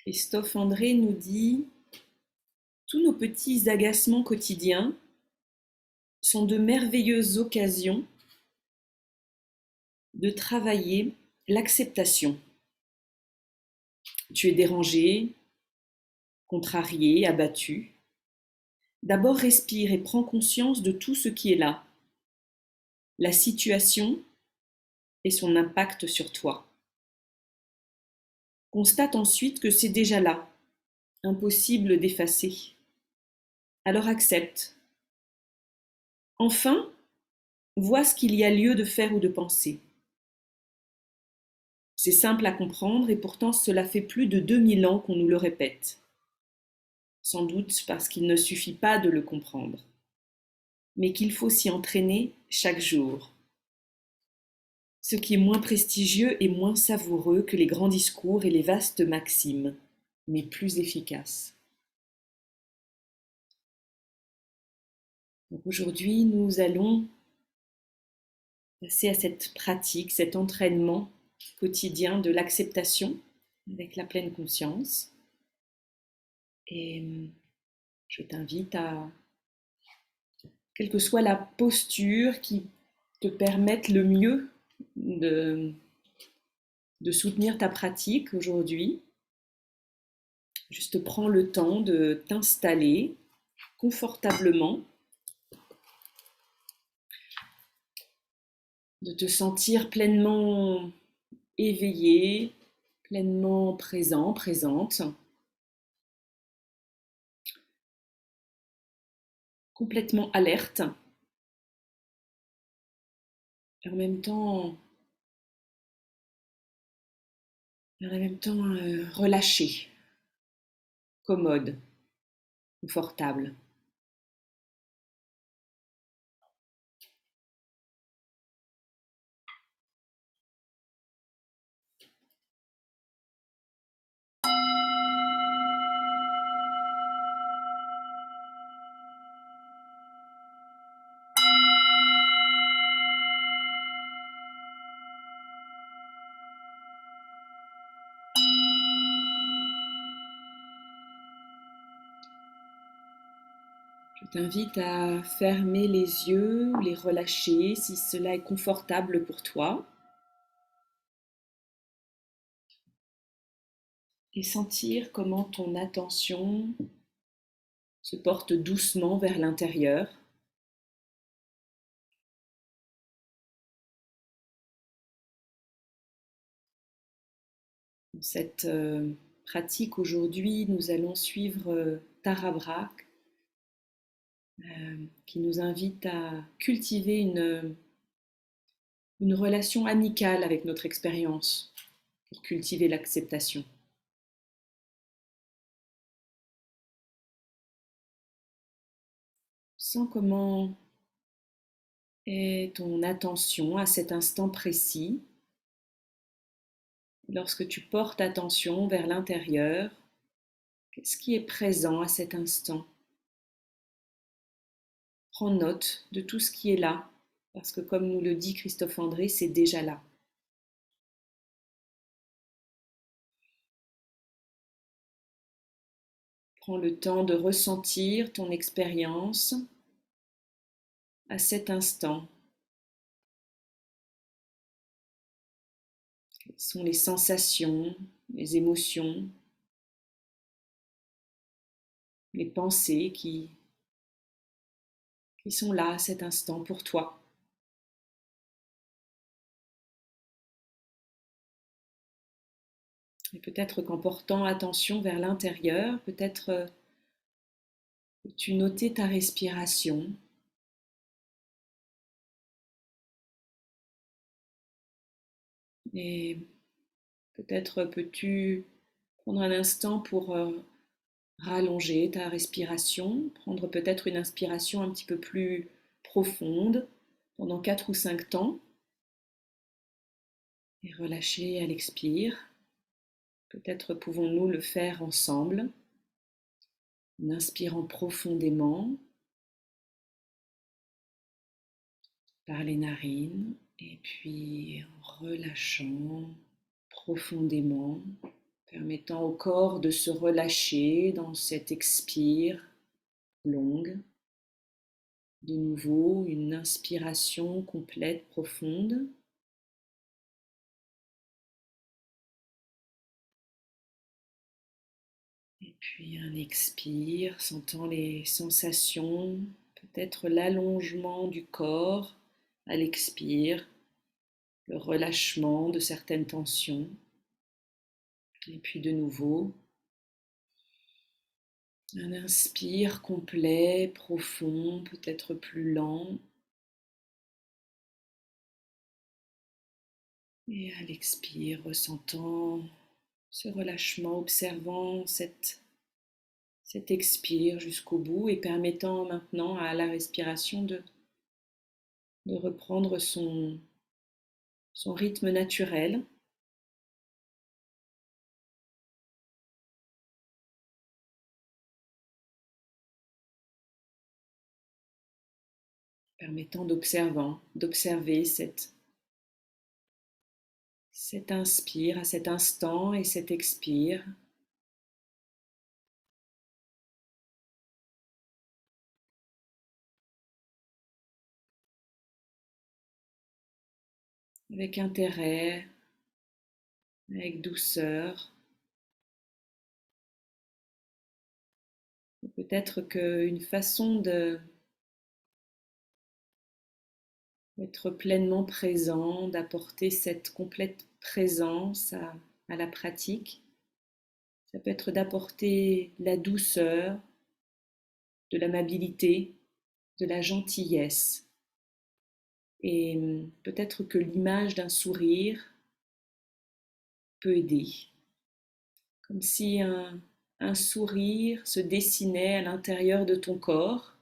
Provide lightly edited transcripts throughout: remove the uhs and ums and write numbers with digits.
Christophe André nous dit: tous nos petits agacements quotidiens sont de merveilleuses occasions de travailler l'acceptation. Tu es dérangé, contrarié, abattu. D'abord respire et prends conscience de tout ce qui est là, la situation et son impact sur toi. Constate ensuite que c'est déjà là, impossible d'effacer. Alors accepte. Enfin, vois ce qu'il y a lieu de faire ou de penser. C'est simple à comprendre et pourtant cela fait plus de 2000 ans qu'on nous le répète. Sans doute parce qu'il ne suffit pas de le comprendre, mais qu'il faut s'y entraîner chaque jour. Ce qui est moins prestigieux et moins savoureux que les grands discours et les vastes maximes, mais plus efficace. Donc aujourd'hui, nous allons passer à cette pratique, cet entraînement quotidien de l'acceptation avec la pleine conscience. Et je t'invite à, quelle que soit la posture qui te permette le mieux de soutenir ta pratique aujourd'hui, juste prends le temps de t'installer confortablement, de te sentir pleinement éveillé, pleinement présent, présente, complètement alerte, et en même temps, relâché, commode, confortable. Je t'invite à fermer les yeux, les relâcher si cela est confortable pour toi et sentir comment ton attention se porte doucement vers l'intérieur. Dans cette pratique aujourd'hui, nous allons suivre Tara Brach qui nous invite à cultiver une relation amicale avec notre expérience pour cultiver l'acceptation. Sens comment est ton attention à cet instant précis. Lorsque tu portes attention vers l'intérieur, qu'est-ce qui est présent à cet instant? Prends note de tout ce qui est là, parce que comme nous le dit Christophe André, c'est déjà là. Prends le temps de ressentir ton expérience à cet instant. Quelles sont les sensations, les émotions, les pensées qui sont là à cet instant pour toi? Et peut-être qu'en portant attention vers l'intérieur, peut-être peux-tu noter ta respiration. Et peut-être peux-tu prendre un instant pour rallonger ta respiration, prendre peut-être une inspiration un petit peu plus profonde pendant 4 ou 5 temps et relâcher à l'expire. Peut-être pouvons-nous le faire ensemble en inspirant profondément par les narines et puis en relâchant profondément permettant au corps de se relâcher dans cet expire longue. De nouveau, une inspiration complète, profonde. Et puis un expire, sentant les sensations, peut-être l'allongement du corps à l'expire, le relâchement de certaines tensions. Et puis de nouveau, un inspire complet, profond, peut-être plus lent. Et à l'expire, ressentant ce relâchement, observant cet expire jusqu'au bout et permettant maintenant à la respiration de reprendre son rythme naturel. Permettant d'observer cet inspire à cet instant et cet expire. Avec intérêt, avec douceur. Peut-être qu'une façon d'être pleinement présent, d'apporter cette complète présence à la pratique, ça peut être d'apporter la douceur, de l'amabilité, de la gentillesse. Et peut-être que l'image d'un sourire peut aider. Comme si un sourire se dessinait à l'intérieur de ton corps,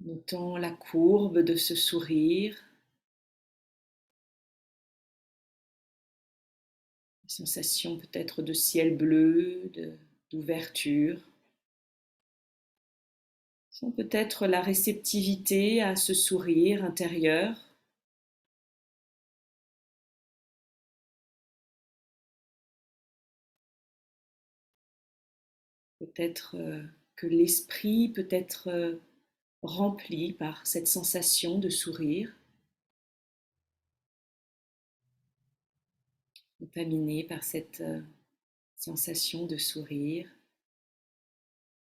notant la courbe de ce sourire, la sensation peut-être de ciel bleu, d'ouverture. Sans peut-être la réceptivité à ce sourire intérieur. Peut-être que l'esprit peut être rempli par cette sensation de sourire, contaminé par cette sensation de sourire.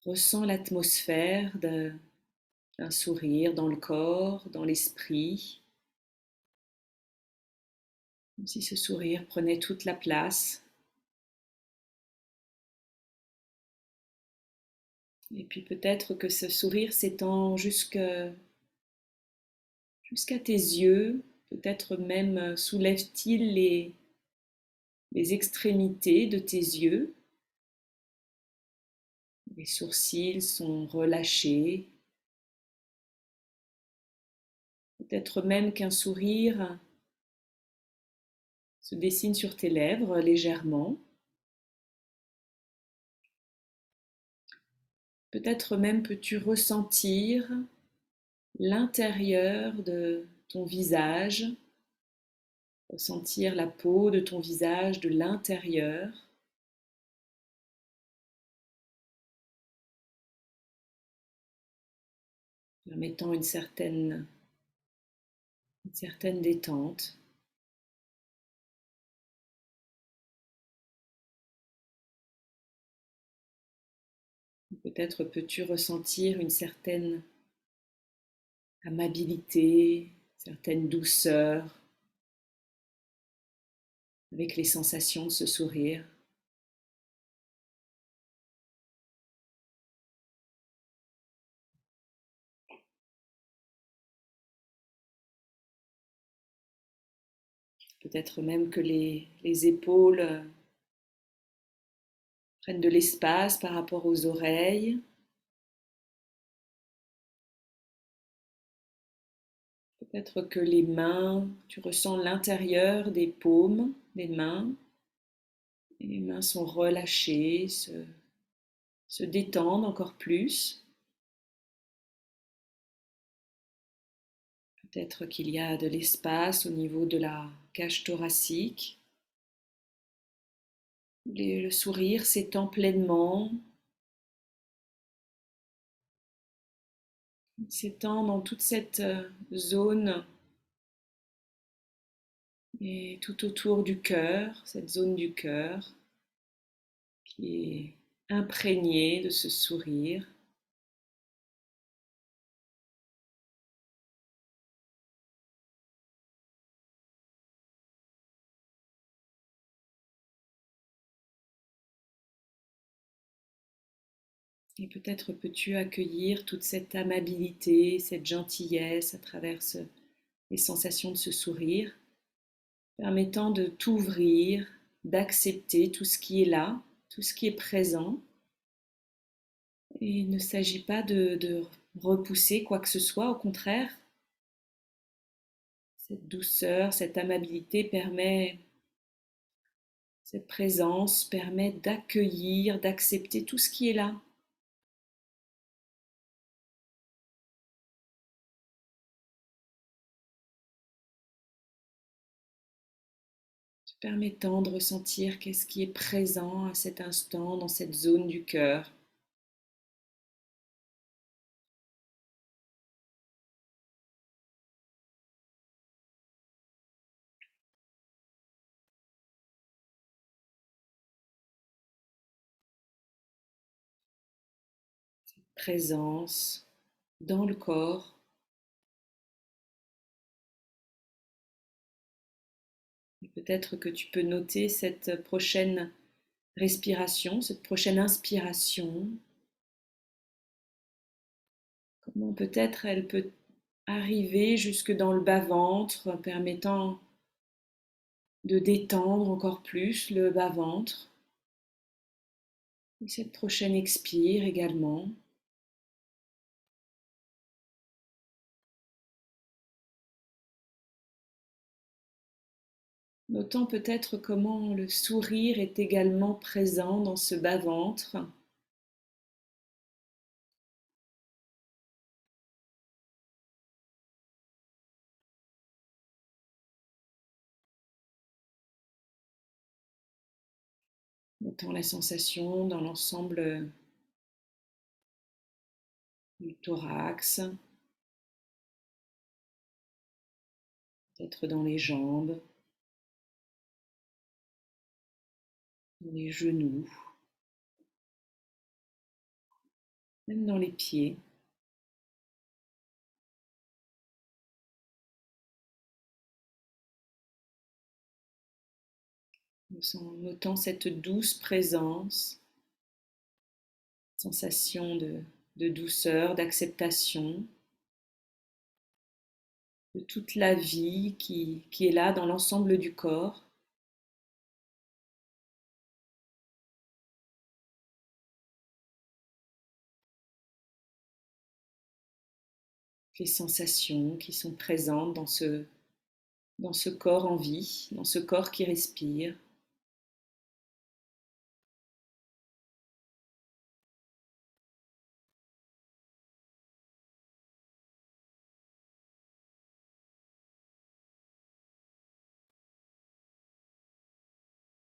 Ressens l'atmosphère d'un sourire dans le corps, dans l'esprit, comme si ce sourire prenait toute la place. Et puis peut-être que ce sourire s'étend jusqu'à tes yeux, peut-être même soulève-t-il les extrémités de tes yeux. Les sourcils sont relâchés. Peut-être même qu'un sourire se dessine sur tes lèvres légèrement. Peut-être même peux-tu ressentir l'intérieur de ton visage, ressentir la peau de ton visage de l'intérieur, permettant une certaine détente. Peut-être peux-tu ressentir une certaine amabilité, certaine douceur avec les sensations de ce sourire. Peut-être même que les épaules prennent de l'espace par rapport aux oreilles. Peut-être que les mains, tu ressens l'intérieur des paumes des mains. Et les mains sont relâchées, se détendent encore plus. Peut-être qu'il y a de l'espace au niveau de la cage thoracique. Le sourire s'étend pleinement, il s'étend dans toute cette zone et tout autour du cœur, cette zone du cœur qui est imprégnée de ce sourire. Et peut-être peux-tu accueillir toute cette amabilité, cette gentillesse à travers les sensations de ce sourire, permettant de t'ouvrir, d'accepter tout ce qui est là, tout ce qui est présent. Et il ne s'agit pas de repousser quoi que ce soit, au contraire, cette douceur, cette amabilité permet, cette présence permet d'accueillir, d'accepter tout ce qui est là. Te permettant de ressentir qu'est-ce qui est présent à cet instant dans cette zone du cœur. Présence dans le corps. Et peut-être que tu peux noter cette prochaine respiration, cette prochaine inspiration. Comment peut-être elle peut arriver jusque dans le bas-ventre, permettant de détendre encore plus le bas-ventre. Et cette prochaine expire également. Notant peut-être comment le sourire est également présent dans ce bas-ventre. Notant la sensation dans l'ensemble du thorax, peut-être dans les jambes, dans les genoux, même dans les pieds. Notant cette douce présence, sensation de douceur, d'acceptation de toute la vie qui est là dans l'ensemble du corps. Les sensations qui sont présentes dans ce corps en vie, dans ce corps qui respire.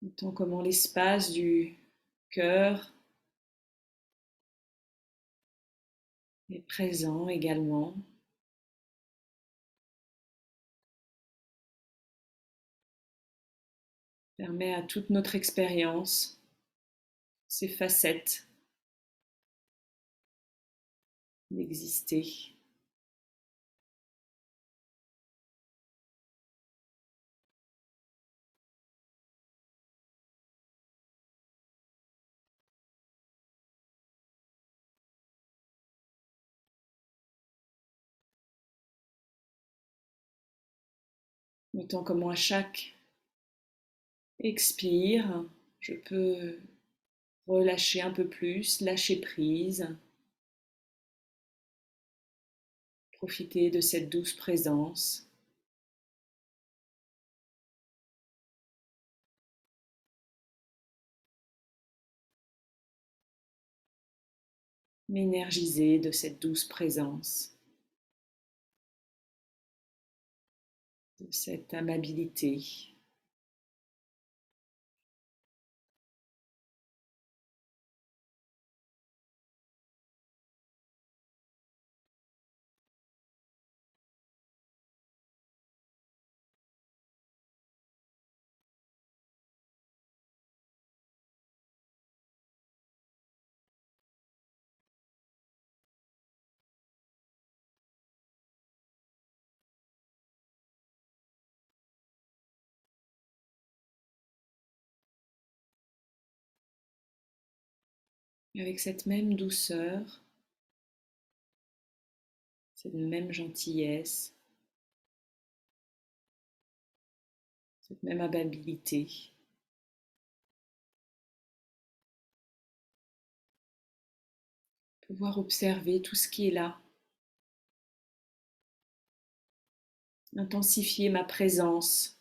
Notant comment l'espace du cœur est présent également. Permet à toute notre expérience, ces facettes d'exister. Notant comment à chaque expire, je peux relâcher un peu plus, lâcher prise, profiter de cette douce présence. M'énergiser de cette douce présence, de cette amabilité. avec cette même douceur, cette même gentillesse, cette même amabilité. Pouvoir observer tout ce qui est là, intensifier ma présence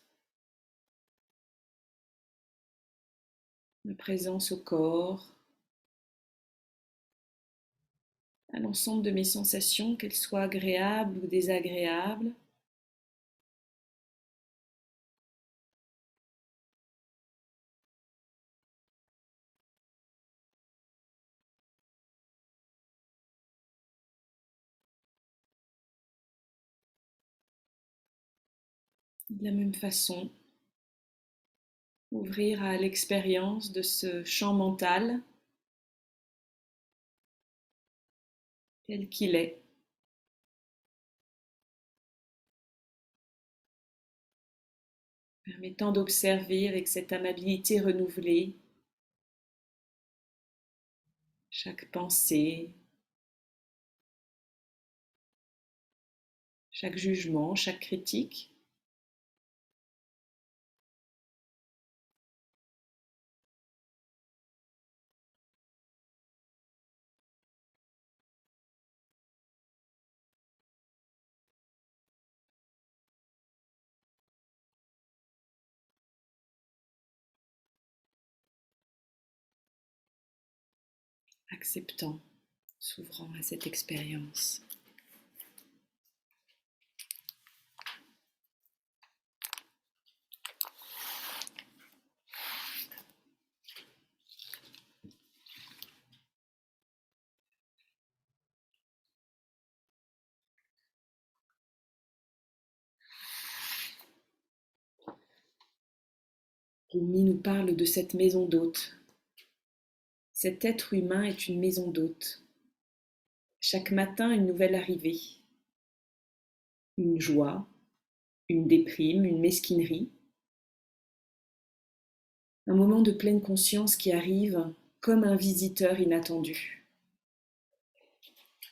au corps, à l'ensemble de mes sensations, qu'elles soient agréables ou désagréables. De la même façon, ouvrir à l'expérience de ce champ mental tel qu'il est, permettant d'observer avec cette amabilité renouvelée chaque pensée, chaque jugement, chaque critique. Acceptant, s'ouvrant à cette expérience. Rumi nous parle de cette maison d'hôte. Cet être humain est une maison d'hôte. Chaque matin, une nouvelle arrivée. Une joie, une déprime, une mesquinerie. Un moment de pleine conscience qui arrive comme un visiteur inattendu.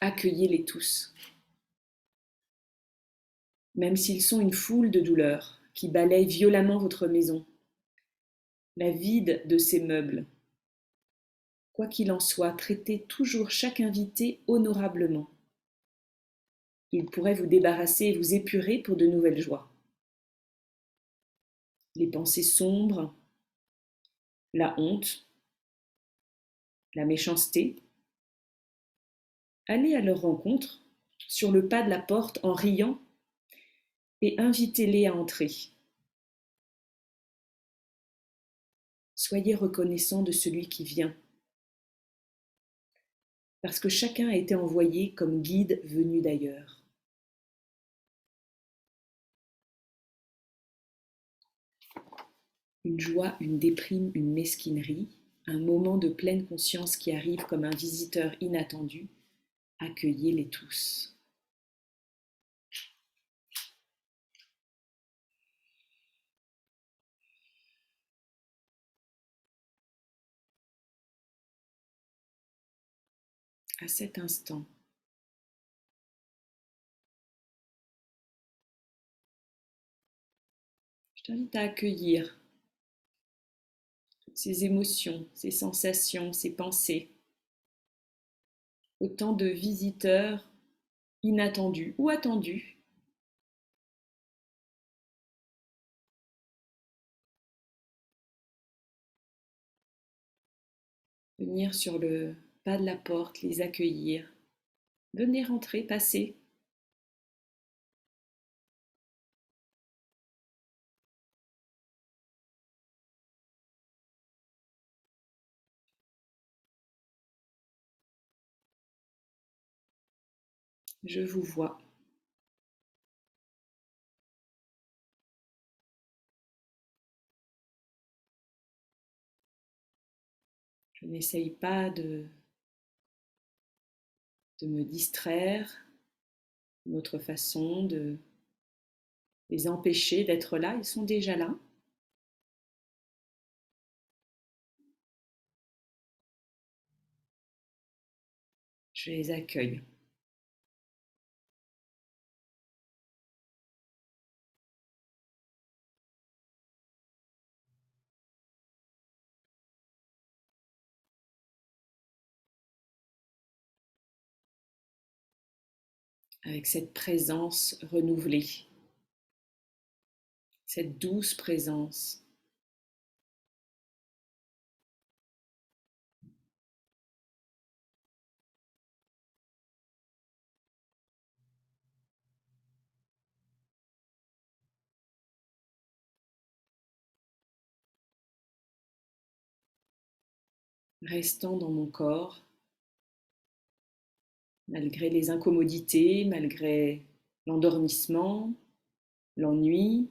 Accueillez-les tous. Même s'ils sont une foule de douleurs qui balayent violemment votre maison. La vide de ses meubles. Quoi qu'il en soit, traitez toujours chaque invité honorablement. Il pourrait vous débarrasser et vous épurer pour de nouvelles joies. Les pensées sombres, la honte, la méchanceté. Allez à leur rencontre, sur le pas de la porte, en riant, et invitez-les à entrer. Soyez reconnaissant de celui qui vient, parce que chacun a été envoyé comme guide venu d'ailleurs. Une joie, une déprime, une mesquinerie, un moment de pleine conscience qui arrive comme un visiteur inattendu, accueillez-les tous. À cet instant, je t'invite à accueillir toutes ces émotions, ces sensations, ces pensées, autant de visiteurs inattendus ou attendus. Venir sur le pas de la porte, les accueillir. Venez rentrer, passer. Je vous vois. Je n'essaye pas de me distraire, une autre façon de les empêcher d'être là. Ils sont déjà là. Je les accueille. Avec cette présence renouvelée, cette douce présence. Restant dans mon corps, malgré les incommodités, malgré l'endormissement, l'ennui,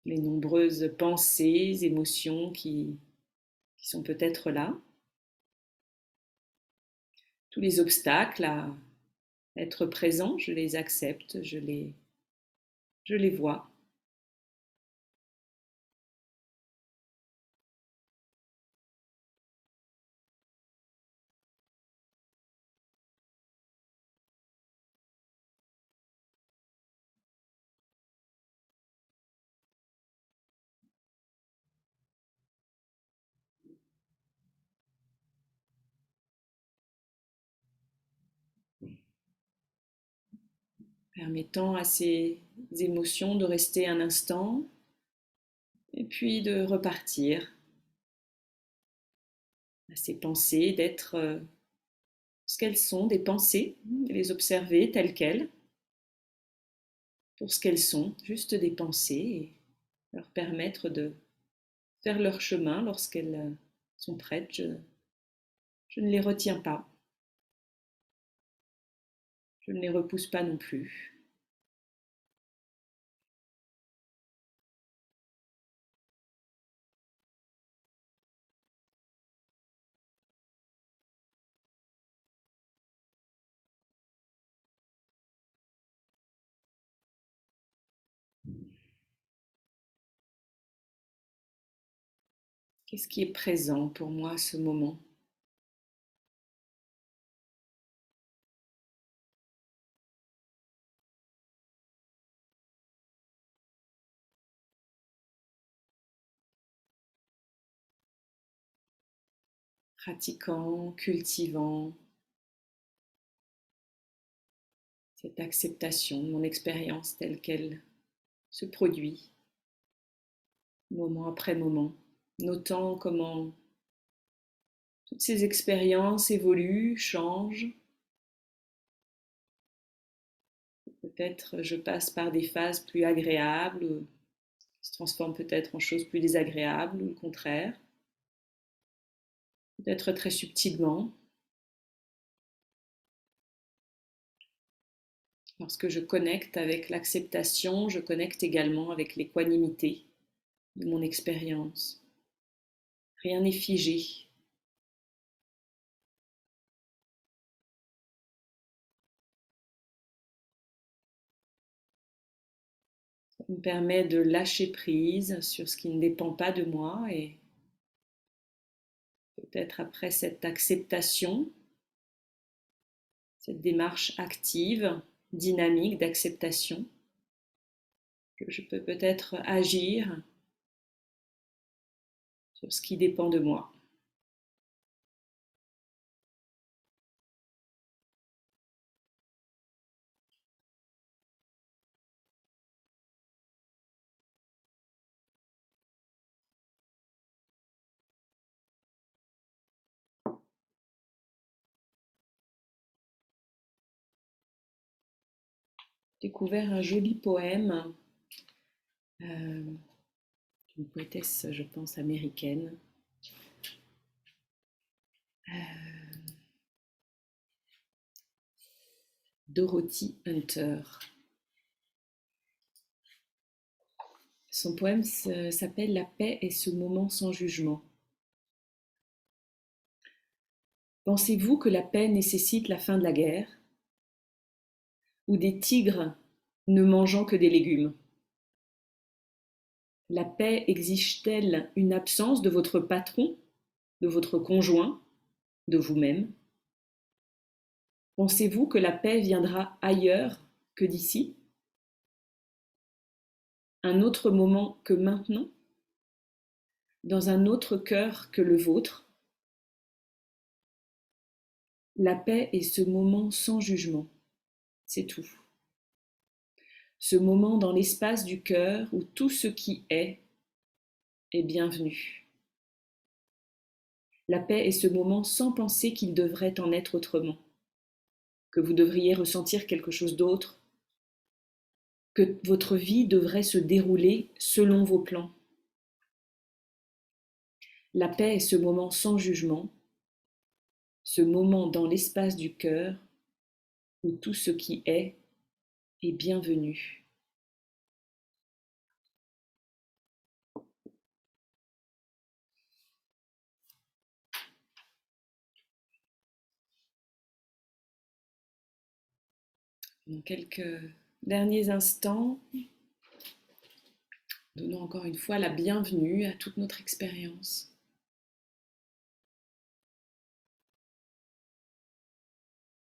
les nombreuses pensées, émotions qui sont peut-être là, tous les obstacles à être présent, je les accepte, je les vois. Permettant à ces émotions de rester un instant et puis de repartir, à ces pensées d'être ce qu'elles sont, des pensées, les observer telles quelles, pour ce qu'elles sont, juste des pensées, et leur permettre de faire leur chemin lorsqu'elles sont prêtes. Je ne les retiens pas, je ne les repousse pas non plus. Qu'est-ce qui est présent pour moi à ce moment? Pratiquant, cultivant cette acceptation de mon expérience telle qu'elle se produit, moment après moment, notant comment toutes ces expériences évoluent, changent. Peut-être je passe par des phases plus agréables, qui se transforment peut-être en choses plus désagréables, ou le contraire. Peut-être très subtilement. Lorsque je connecte avec l'acceptation, je connecte également avec l'équanimité de mon expérience. Rien n'est figé. Ça me permet de lâcher prise sur ce qui ne dépend pas de moi et peut-être après cette acceptation, cette démarche active, dynamique d'acceptation, que je peux peut-être agir sur ce qui dépend de moi. Découvert un joli poème d'une poétesse, je pense, américaine. Dorothy Hunter. Son poème s'appelle La paix est ce moment sans jugement. Pensez-vous que la paix nécessite la fin de la guerre? Ou des tigres ne mangeant que des légumes? La paix exige-t-elle une absence de votre patron, de votre conjoint, de vous-même? Pensez-vous que la paix viendra ailleurs que d'ici? Un autre moment que maintenant? Dans un autre cœur que le vôtre? La paix est ce moment sans jugement, c'est tout. Ce moment dans l'espace du cœur où tout ce qui est bienvenu. La paix est ce moment sans penser qu'il devrait en être autrement, que vous devriez ressentir quelque chose d'autre, que votre vie devrait se dérouler selon vos plans. La paix est ce moment sans jugement, ce moment dans l'espace du cœur où tout ce qui est bienvenu. Dans quelques derniers instants, donnons encore une fois la bienvenue à toute notre expérience.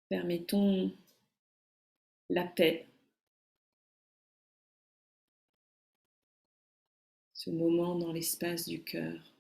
Permettons la paix, ce moment dans l'espace du cœur.